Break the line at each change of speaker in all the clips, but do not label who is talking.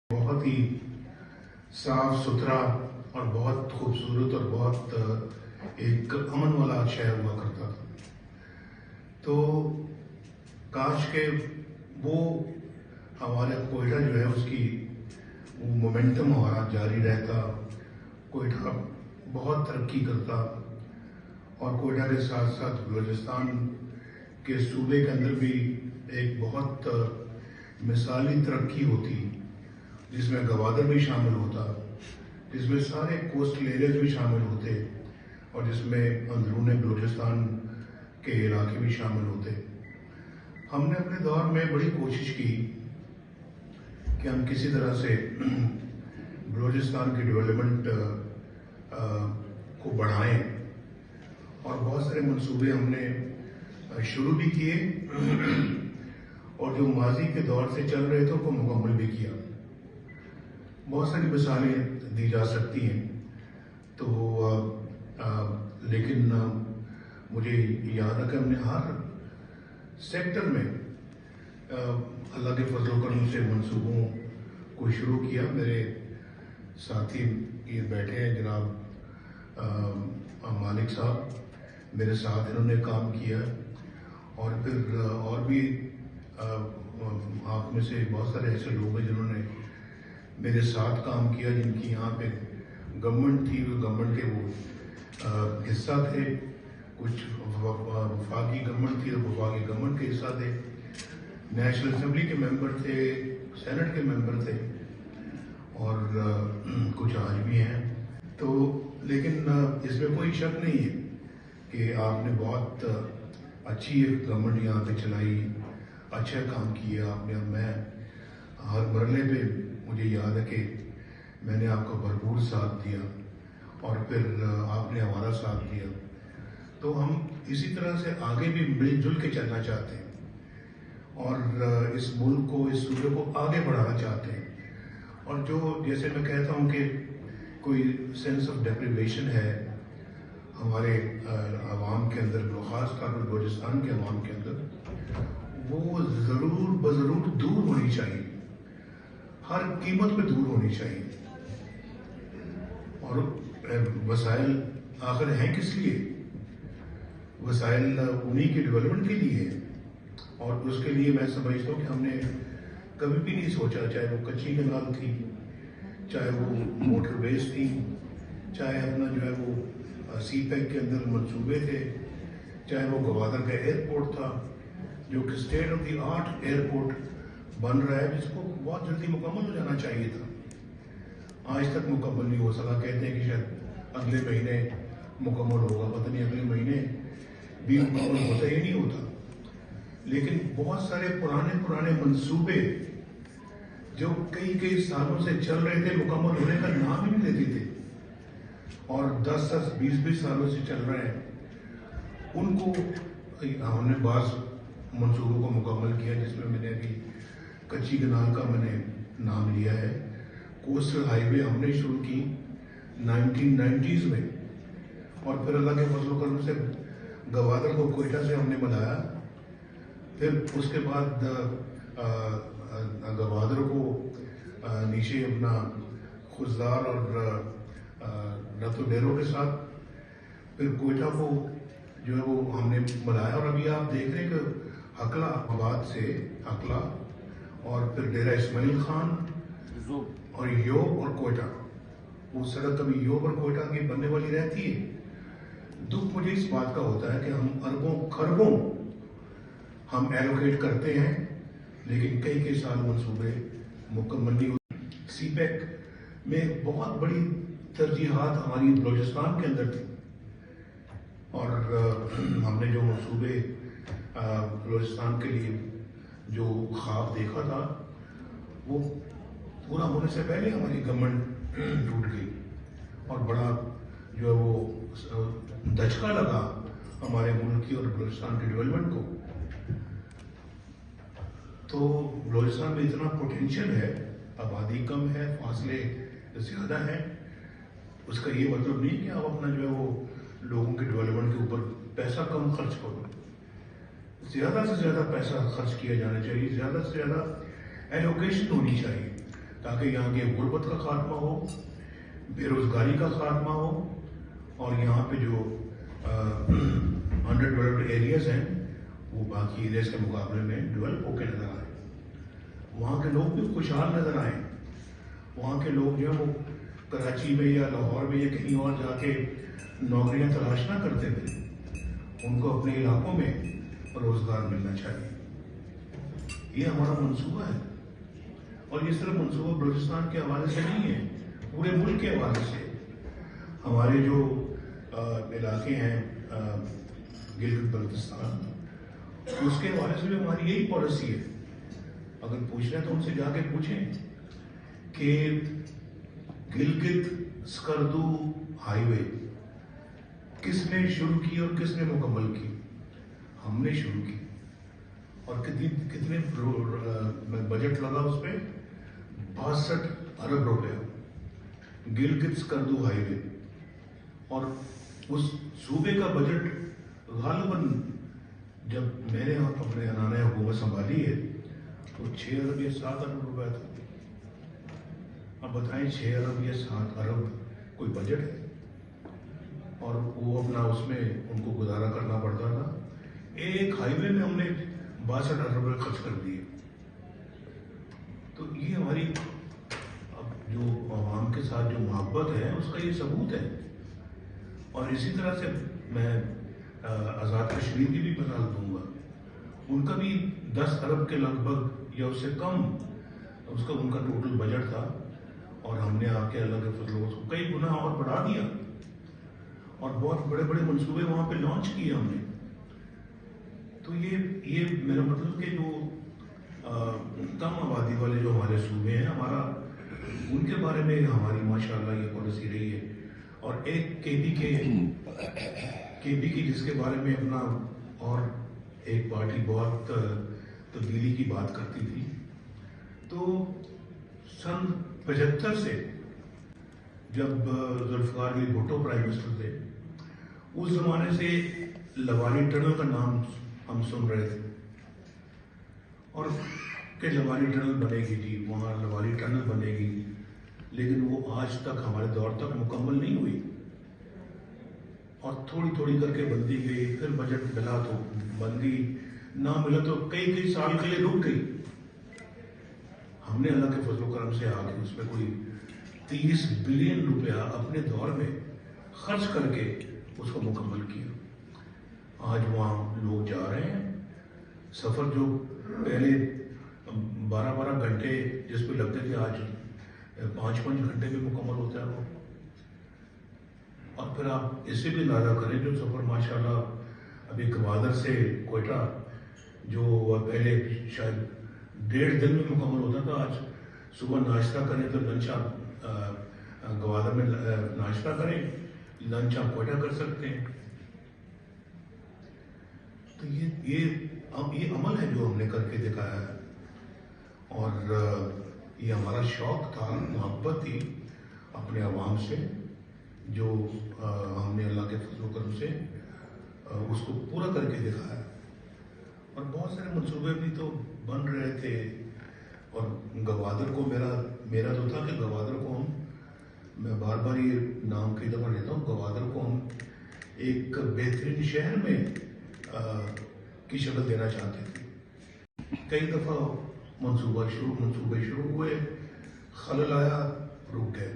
بہت ہی صاف ستھرا اور بہت خوبصورت اور بہت ایک امن والا شہر ہوا کرتا تھا. تو کاش کہ وہ ہمارا کوئٹہ جو ہے اس کی وہ مومنٹم ہمارا جاری رہتا. کوئٹہ بہت ترقی کرتا اور کوئٹہ کے ساتھ ساتھ بلوچستان کے صوبے کے اندر بھی ایک بہت مثالی ترقی ہوتی جس میں گوادر بھی شامل ہوتا, جس میں سارے کوسٹل ایریاز بھی شامل ہوتے اور جس میں اندرون بلوچستان کے علاقے بھی شامل ہوتے. ہم نے اپنے دور میں بڑی کوشش کی کہ ہم کسی طرح سے بلوچستان کی ڈیولپمنٹ کو بڑھائیں اور بہت سارے منصوبے ہم نے شروع بھی کیے اور جو ماضی کے دور سے چل رہے تھے ان کو مکمل بھی کیا. بہت ساری مثالیں دی جا سکتی ہیں تو لیکن مجھے یاد ہے کہ ہم نے ہر سیکٹر میں اللہ کے فضل و کرم سے منصوبوں کو شروع کیا. میرے ساتھی یہ بیٹھے ہیں جناب مالک صاحب, میرے ساتھ انہوں نے کام کیا اور پھر اور بھی آپ میں سے بہت سارے ایسے لوگ ہیں جنہوں نے میرے ساتھ کام کیا جن کی یہاں پہ گورنمنٹ تھی, وہ گورنمنٹ کے وہ حصہ تھے, کچھ وفاقی گورنمنٹ تھی تو وفاقی گورنمنٹ کے حصہ تھے, نیشنل اسمبلی کے ممبر تھے, سینٹ کے ممبر تھے اور کچھ آج بھی ہیں. تو لیکن اس میں کوئی شک نہیں ہے کہ آپ نے بہت اچھی ایک گورنمنٹ یہاں پہ چلائی, اچھا کام کیا آپ نے. میں ہر مرحلے پہ مجھے یاد ہے کہ میں نے آپ کا بھرپور ساتھ دیا اور پھر آپ نے ہمارا ساتھ دیا. تو ہم اسی طرح سے آگے بھی مل جل کے چلنا چاہتے ہیں اور اس ملک کو, اس صوبے کو آگے بڑھانا چاہتے ہیں. اور جو جیسے میں کہتا ہوں کہ کوئی سینس آف ڈیپریویشن ہے ہمارے عوام کے اندر, خاص طور پر بلوچستان کے عوام کے اندر, وہ ضرور بضرور دور ہونی چاہیے, ہر قیمت پہ دور ہونی چاہیے. اور وسائل آخر ہیں کس لیے؟ وسائل انہی کی ڈیولپمنٹ کے لیے ہیں اور اس کے لیے میں سمجھتا ہوں کہ ہم نے کبھی بھی نہیں سوچا, چاہے وہ کچی کنال تھی, چاہے وہ موٹر ویز تھی, چاہے اپنا جو ہے وہ سی پیک کے اندر منصوبے تھے, چاہے وہ گوادر کا ایئرپورٹ تھا جو کہ state of the art airport بن رہا ہے جس کو بہت جلدی مکمل ہو جانا چاہیے تھا. آج تک مکمل نہیں ہو سکا. کہتے ہیں کہ شاید اگلے مہینے مکمل ہوگا, پتہ نہیں اگلے مہینے بھی مکمل ہوتا ہی نہیں ہوتا. لیکن بہت سارے پرانے منصوبے جو کئی سالوں سے چل رہے تھے مکمل ہونے کا نام ہی نہیں لیتے تھے اور 10-20 سالوں سے چل رہے ہیں, ان کو ہم نے بعض منصوبوں کو مکمل کیا جس میں نے ابھی کچی کنال کا میں نے نام لیا ہے. کوسٹل ہائی وے ہم نے شروع کی 1990s میں اور پھر اللہ کے فضل و کرم سے گوادر کو کوئٹہ سے ہم نے ملایا. پھر اس کے بعد گوادر کو نیچے اپنا خزدار اور رتو ڈیرو کے ساتھ پھر کوئٹہ کو جو ہے وہ ہم نے ملایا. اور ابھی آپ دیکھ رہے ہیں کہ ہکلا آباد سے ہکلا اور پھر ڈیرہ اسماعیل خان اور یوب اور کوئٹہ, وہ سڑک کبھی یوب اور کوئٹہ کی بننے والی رہتی ہے. دکھ مجھے اس بات کا ہوتا ہے کہ ہم اربوں خربوں ہم ایلوکیٹ کرتے ہیں لیکن کئی سال منصوبے مکمل نہیں ہوتے. سی پیک میں بہت بڑی ترجیحات ہماری بلوچستان کے اندر تھی اور ہم نے جو منصوبے بلوچستان کے لیے جو خواب دیکھا تھا وہ پورا ہونے سے پہلے ہماری گورنمنٹ ٹوٹ گئی اور بڑا جو ہے وہ دھچکا لگا ہمارے ملک کی اور بلوچستان کی ڈیولپمنٹ کو. تو بلوچستان میں اتنا پوٹینشیل ہے, آبادی کم ہے, فاصلے زیادہ ہیں. اس کا یہ مطلب نہیں کہ آپ اپنا جو ہے وہ لوگوں کے ڈیولپمنٹ کے اوپر پیسہ کم خرچ کرو. زیادہ سے زیادہ پیسہ خرچ کیا جانا چاہیے, زیادہ سے زیادہ ایلوکیشن ہونی چاہیے تاکہ یہاں کے غربت کا خاتمہ ہو، بے روزگاری کا خاتمہ ہو، اور یہاں پہ جو انڈر ڈیولپڈ ایریاز ہیں وہ باقی ایریاز کے مقابلے میں ڈیولپ ہو کے نظر آئیں، وہاں کے لوگ بھی خوشحال نظر آئیں، وہاں کے لوگ جو ہیں وہ کراچی میں یا لاہور میں یا کہیں اور جا کے نوکریاں تلاش نہ کرتے تھے، ان کو اپنے علاقوں میں روزگار ملنا چاہیے۔ یہ ہمارا منصوبہ ہے، اور یہ صرف منصوبہ بلوچستان کے حوالے سے نہیں ہے، پورے ملک کے حوالے سے۔ ہمارے جو علاقے ہیں گلگت بلتستان، اس کے حوالے سے بھی ہماری یہی پالیسی ہے۔ اگر پوچھنا ہے تو ان سے جا کے پوچھیں کہ گلگت سکردو ہائی وے کس نے شروع کی اور کس نے مکمل کی؟ ہم نے شروع کی، اور کتنے بجٹ لگا اس پہ؟ 62 ارب روپے، گلگت سکردو ہائی وے۔ اور اس صوبے کا بجٹ غالباً جب میں نے اپنے عنانۂ حکومت سنبھالی ہے تو 6 ارب یا 7 ارب روپے تھا۔ اب بتائیں 6 ارب یا 7 ارب کوئی بجٹ ہے؟ اور وہ اپنا اس میں ان کو گزارا کرنا پڑتا تھا۔ ایک ہائی وے میں ہم نے 62 ارب روپے خرچ کر دیے۔ تو یہ ہماری اب جو عوام کے ساتھ جو محبت ہے اس کا یہ ثبوت ہے۔ اور اسی طرح سے میں آزاد کشمیر کی بھی مثال دوں گا، ان کا بھی 10 ارب کے لگ بھگ یا اس سے کم ان کا ٹوٹل بجٹ تھا، اور ہم نے آ کے اللہ کے فضل و اس کو کئی گنا اور بڑھا دیا، اور بہت بڑے بڑے منصوبے وہاں پہ لانچ کیے ہم نے۔ تو یہ میرا مطلب کہ جو کم آبادی والے جو ہمارے صوبے ہیں، ہمارا ان کے بارے میں ہماری ماشاءاللہ یہ پالیسی رہی ہے۔ اور ایک کے پی کی جس کے بارے میں اپنا اور ایک پارٹی بہت تبدیلی کی بات کرتی تھی، تو سن 75 سے جب ذوالفقار علی بھٹو پرائم منسٹر تھے، اس زمانے سے لوانی ٹنل کا نام ہم سن رہے تھے، اور کہ لوانی ٹنل بنے گی، جی وہاں لوانی ٹنل بنے گی، لیکن وہ آج تک ہمارے دور تک مکمل نہیں ہوئی، اور تھوڑی تھوڑی کر کے بنتی گئی۔ پھر بجٹ ملا تو بندی، نہ ملا تو کئی سال کے لیے رک گئی۔ ہم نے اللہ کے فضل و کرم سے آگے اس میں کوئی 30 بلین روپیہ اپنے دور میں خرچ کر کے اس کو مکمل کیا۔ آج وہاں لوگ جا رہے ہیں، سفر جو پہلے 12 گھنٹے جس پہ لگتے تھے، آج 5 گھنٹے میں مکمل ہوتا ہے وہ۔ اور پھر آپ اس سے بھی اندازہ کریں جو سفر ماشاءاللہ ابھی گوادر سے کوئٹہ جو پہلے شاید 1.5 دن میں مکمل ہوتا تھا، آج صبح ناشتہ کریں تو لنچ آپ گوادر میں ناشتہ کریں، لنچ آپ کوئٹہ کر سکتے ہیں۔ تو یہ عمل ہے جو ہم نے کر کے دکھایا ہے، اور یہ ہمارا شوق تھا، محبت تھی اپنے عوام سے، جو ہم نے اللہ کے فضل و کرم سے اس کو پورا کر کے دکھایا۔ اور بہت سارے منصوبے بھی تو بن رہے تھے، اور گوادر کو میرا تو تھا کہ گوادر کو میں بار بار یہ نام کئی دفعہ لیتا ہوں، گوادر کو ہم ایک بہترین شہر میں کی شکل دینا چاہتے تھے۔ کئی دفعہ منصوبے شروع ہوئے، خلل آیا، رک گئے،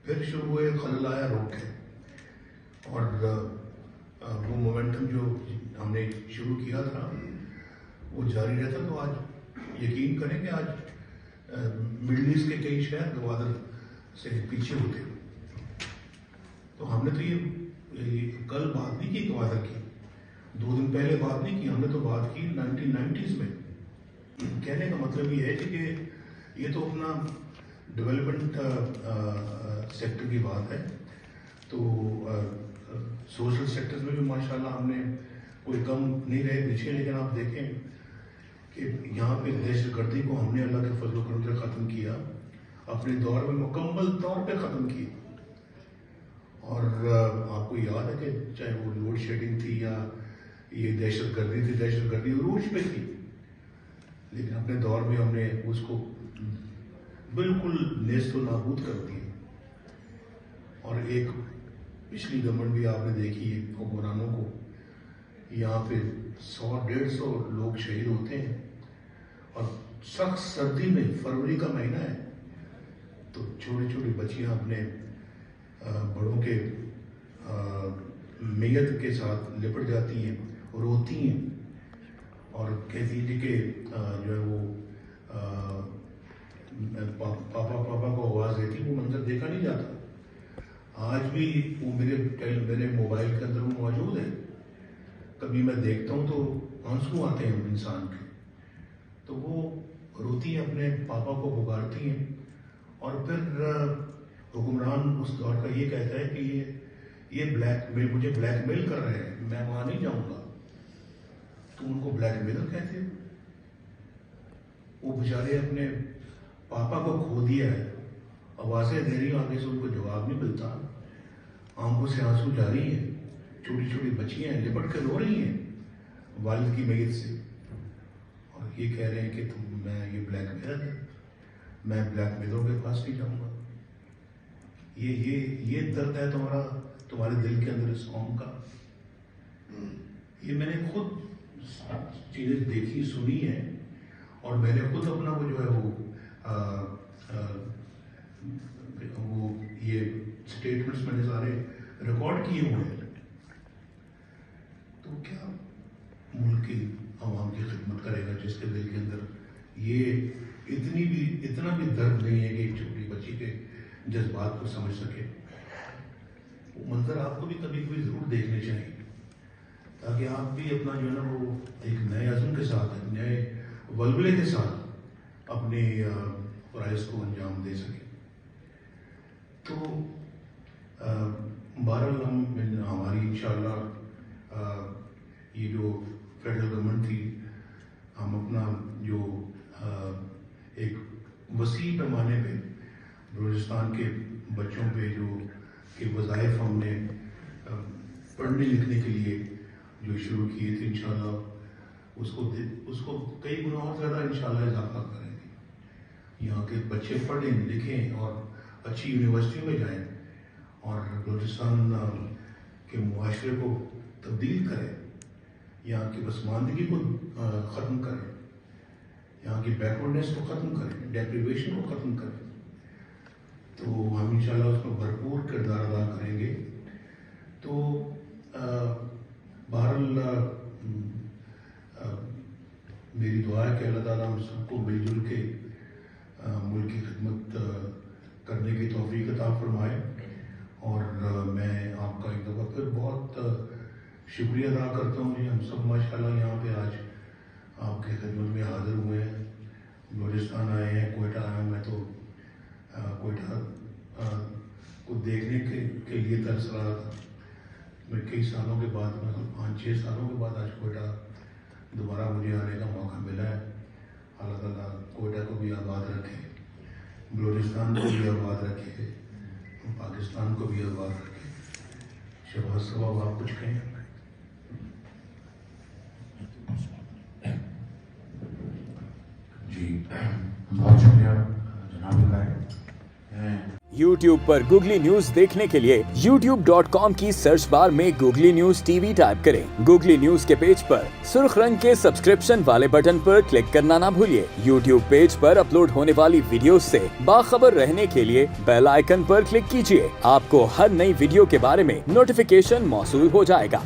پھر شروع ہوئے، خلل آیا، رک گئے، اور وہ مومنٹم جو ہم نے شروع کیا تھا وہ جاری رہتا۔ تو آج یقین کریں کہ آج مڈل ایسٹ کے کئی شہر گوادر سے پیچھے ہوتے ہیں۔ تو ہم نے تو یہ کل بات نہیں کی گوادر کی، 2 دن پہلے بات نہیں کی، ہم نے تو بات کی 1990s میں۔ کہنے کا مطلب یہ ہے کہ یہ تو اپنا ڈیولپمنٹ سیکٹر کی بات ہے، تو سوشل سیکٹرز میں بھی ماشاءاللہ ہم نے کوئی کم نہیں رہے پیچھے۔ لیکن آپ دیکھیں کہ یہاں پہ دہشت گردی کو ہم نے اللہ کے فضل و کرم سے ختم کیا، اپنے دور میں مکمل طور پہ ختم کیا۔ اور آپ کو یاد ہے کہ چاہے وہ لوڈ شیڈنگ تھی یا یہ دہشت گردی تھی، دہشت گردی عروج پہ تھی، لیکن اپنے دور میں ہم نے اس کو بالکل نیست و نابود کر دیے. اور ایک پچھلی گورنمنٹ بھی آپ نے دیکھی ہے حکمرانوں کو, یہاں پہ 100-150 لوگ شہید ہوتے ہیں, اور سخت سردی میں, فروری کا مہینہ ہے, تو چھوٹی چھوٹی بچیاں اپنے بڑوں کے میت کے ساتھ لپٹ جاتی ہیں, روتی ہیں, اور کہتی تھی کہ جو ہے وہ پاپا پاپا کو آواز دیتی. وہ منظر دیکھا نہیں جاتا. آج بھی وہ میرے موبائل کے اندر وہ موجود ہے. کبھی میں دیکھتا ہوں تو آنسو آتے ہیں انسان کے. تو وہ روتی ہیں, اپنے پاپا کو پکارتی ہیں, اور پھر حکمران اس دور کا یہ کہتا ہے کہ یہ مجھے بلیک میل کر رہے ہیں, میں وہاں نہیں جاؤں گا. تو ان کو بلیک میلر کہتے ہیں. وہ بیچارے اپنے پاپا کو کھو دیا ہے, آوازیں دے رہی ہیں, آگے سے ان کو جواب نہیں ملتا, آنکھوں سے آنسو جاری ہیں, چھوٹی چھوٹی بچیاں ہیں لپٹ کے رو رہی ہیں والد کی میت سے, اور یہ کہہ رہے ہیں کہ میں یہ بلیک میلر ہے, میں بلیک میلروں کے پاس نہیں جاؤں گا. یہ درد ہے تمہارے دل کے اندر اس قوم کا. یہ میں نے خود چیزیں دیکھی سنی ہیں, اور میں نے خود اپنا وہ جو ہے وہ یہ اسٹیٹمنٹس میں نے سارے ریکارڈ کیے ہوئے ہیں. تو کیا ملک کی عوام کی خدمت کرے گا جس کے دل کے اندر یہ اتنا بھی درد نہیں ہے کہ ایک چھوٹی بچی کے جذبات کو سمجھ سکے. وہ منظر آپ کو بھی کبھی کبھی ضرور دیکھنے چاہیے, تاکہ آپ بھی اپنا جو ہے نا وہ ایک نئے عزم کے ساتھ, ایک نئے ولولے کے ساتھ اپنے فرائض کو انجام دے سکیں. تو بہرحال ہماری انشاءاللہ یہ جو فیڈرل گورنمنٹ تھی, ہم اپنا جو ایک وسیع پیمانے پہ بلوچستان کے بچوں پہ جو کہ وظائف ہم نے پڑھنے لکھنے کے لیے جو شروع کیے تھے, انشاءاللہ اس کو کئی گنا اور زیادہ انشاءاللہ اضافہ کریں گے. یہاں کے بچے پڑھیں لکھیں اور اچھی یونیورسٹی میں جائیں, اور بلوچستان کے معاشرے کو تبدیل کریں, یہاں کی پسماندگی کو ختم کریں, یہاں کی بیکورڈنیس کو ختم کریں, ڈیپریویشن کو ختم کریں. تو ہم انشاءاللہ اس میں بھرپور کردار ادا کریں گے. تو بہرحال میری دعا ہے کہ اللہ تعالیٰ ہم سب کو مل جل کے ملک کی خدمت کرنے کی توفیق عطا فرمائے. اور میں آپ کا ایک دفعہ پھر بہت شکریہ ادا کرتا ہوں. ہم سب ماشاءاللہ یہاں پہ آج آپ کی خدمت میں حاضر ہوئے ہیں, بلوچستان آئے ہیں, کوئٹہ آئے ہیں. میں تو کوئٹہ کو دیکھنے کے لیے ترس رہا تھا. میں کئی سالوں کے بعد, 5-6 سالوں کے بعد آج کوئٹہ دوبارہ مجھے آنے کا موقع ملا ہے. اللہ تعالیٰ کوئٹہ کو بھی آباد رکھے, بلوچستان کو بھی آباد رکھے, پاکستان کو بھی آباد رکھے. شہباز صاحب آپ کچھ کہیں؟
جی بہت شکریہ جناب القائد.
YouTube پر گوگلی نیوز دیکھنے کے لیے youtube.com کی سرچ بار میں googly news T V type کریں. گوگلی نیوز کے پیج پر سرخ رنگ کے سبسکرپشن والے بٹن پر کلک کرنا نہ بھولیے. YouTube پیج پر اپلوڈ ہونے والی ویڈیوز سے باخبر رہنے کے لیے بیل آئیکن پر کلک کیجیے. آپ کو ہر نئی ویڈیو کے بارے میں نوٹیفیکیشن موصول ہو جائے گا.